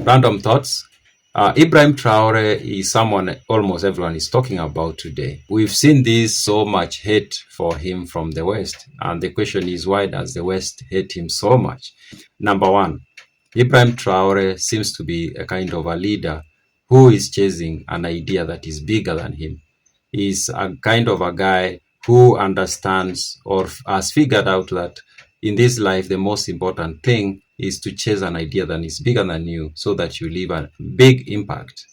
Random thoughts. Ibrahim Traoré is someone almost everyone is talking about today. We've seen this so much hate for him from the West. And the question is, why does the West hate him so much? Number one, Ibrahim Traoré seems to be a kind of a leader who is chasing an idea that is bigger than him. He's a kind of a guy who understands or has figured out that in this life, the most important thing is to chase an idea that is bigger than you so that you leave a big impact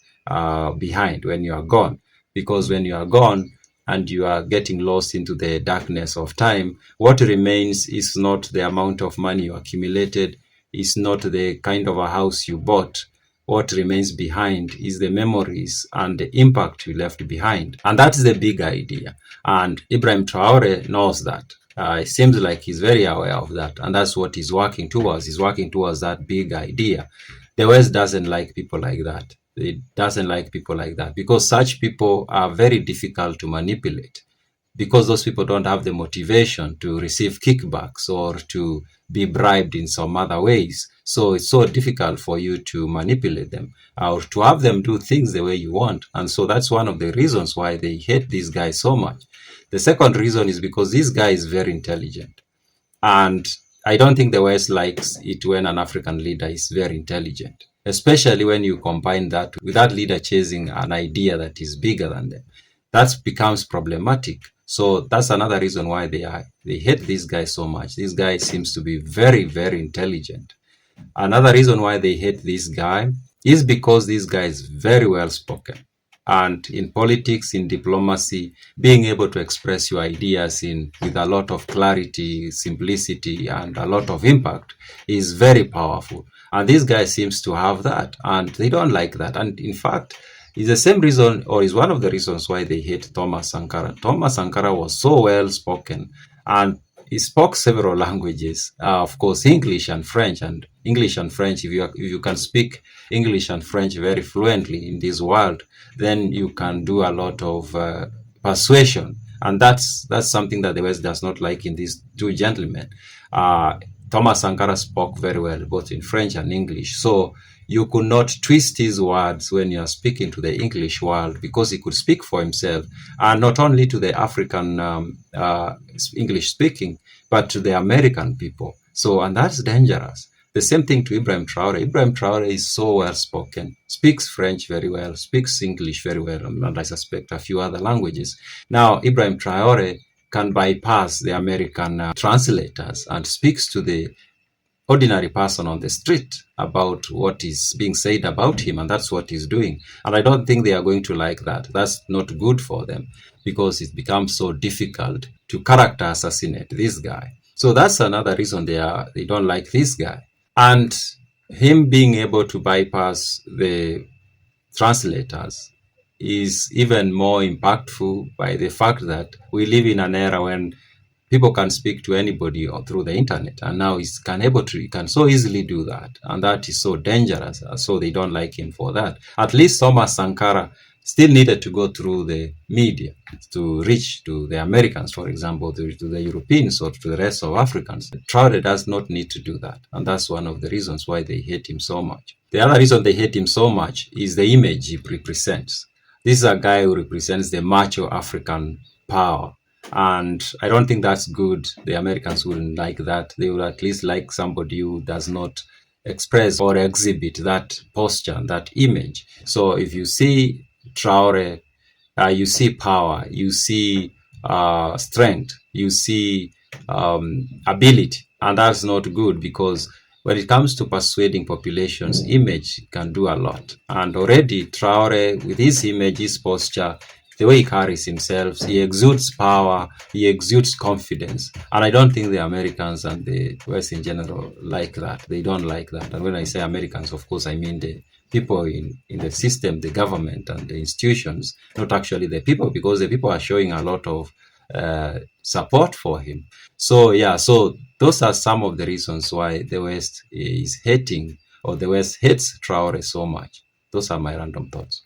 behind when you are gone. Because when you are gone and you are getting lost into the darkness of time, what remains is not the amount of money you accumulated, is not the kind of a house you bought. What remains behind is the memories and the impact you left behind. And that's the big idea. And Ibrahim Traoré knows that. It seems like he's very aware of that. And that's what he's working towards. He's working towards that big idea. The West doesn't like people like that. It doesn't like people like that because such people are very difficult to manipulate, because those people don't have the motivation to receive kickbacks or to be bribed in some other ways. So it's so difficult for you to manipulate them or to have them do things the way you want. And so that's one of the reasons why they hate this guy so much. The second reason is because this guy is very intelligent. And I don't think the West likes it when an African leader is very intelligent, especially when you combine that with that leader chasing an idea that is bigger than them. That becomes problematic. So that's another reason why they hate this guy so much. This guy seems to be very, very intelligent. Another reason why they hate this guy is because this guy is very well spoken. And in politics, in diplomacy, being able to express your ideas with a lot of clarity, simplicity, and a lot of impact is very powerful. And this guy seems to have that, and they don't like that. And in fact, it's the same reason, or is one of the reasons why they hate Thomas Sankara. Thomas Sankara was so well spoken, and he spoke several languages, of course, English and French. And English and French, if you can speak English and French very fluently in this world, then you can do a lot of persuasion. And that's something that the West does not like in these two gentlemen. Thomas Sankara spoke very well, both in French and English. So you could not twist his words when you are speaking to the English world, because he could speak for himself, and not only to the African English speaking, but to the American people. So, and that's dangerous. The same thing to Ibrahim Traoré. Ibrahim Traoré is so well spoken, speaks French very well, speaks English very well, and I suspect a few other languages. Now, Ibrahim Traoré can bypass the American translators and speaks to the ordinary person on the street about what is being said about him, and that's what he's doing. And I don't think they are going to like that. That's not good for them, because it becomes so difficult to character assassinate this guy. So that's another reason they don't like this guy. And him being able to bypass the translators is even more impactful by the fact that we live in an era when people can speak to anybody or through the internet, and now he can so easily do that, and that is so dangerous. So they don't like him for that. At least Thomas Sankara still needed to go through the media to reach to the Americans, for example, to the Europeans or to the rest of Africans. Traoré does not need to do that, and that's one of the reasons why they hate him so much. The other reason they hate him so much is the image he represents. This is a guy who represents the macho African power. And I don't think that's good. The Americans wouldn't like that. They would at least like somebody who does not express or exhibit that posture, that image. So if you see Traoré, you see power, you see strength, you see ability. And that's not good, because when it comes to persuading populations, image can do a lot. And already Traoré, with his image, his posture, the way he carries himself, he exudes power, he exudes confidence. And I don't think the Americans and the West in general like that. They don't like that. And when I say Americans, of course, I mean the people in the system, the government and the institutions, not actually the people, because the people are showing a lot of support for him. So, yeah, so those are some of the reasons why the West is hating, or the West hates Traoré so much. Those are my random thoughts.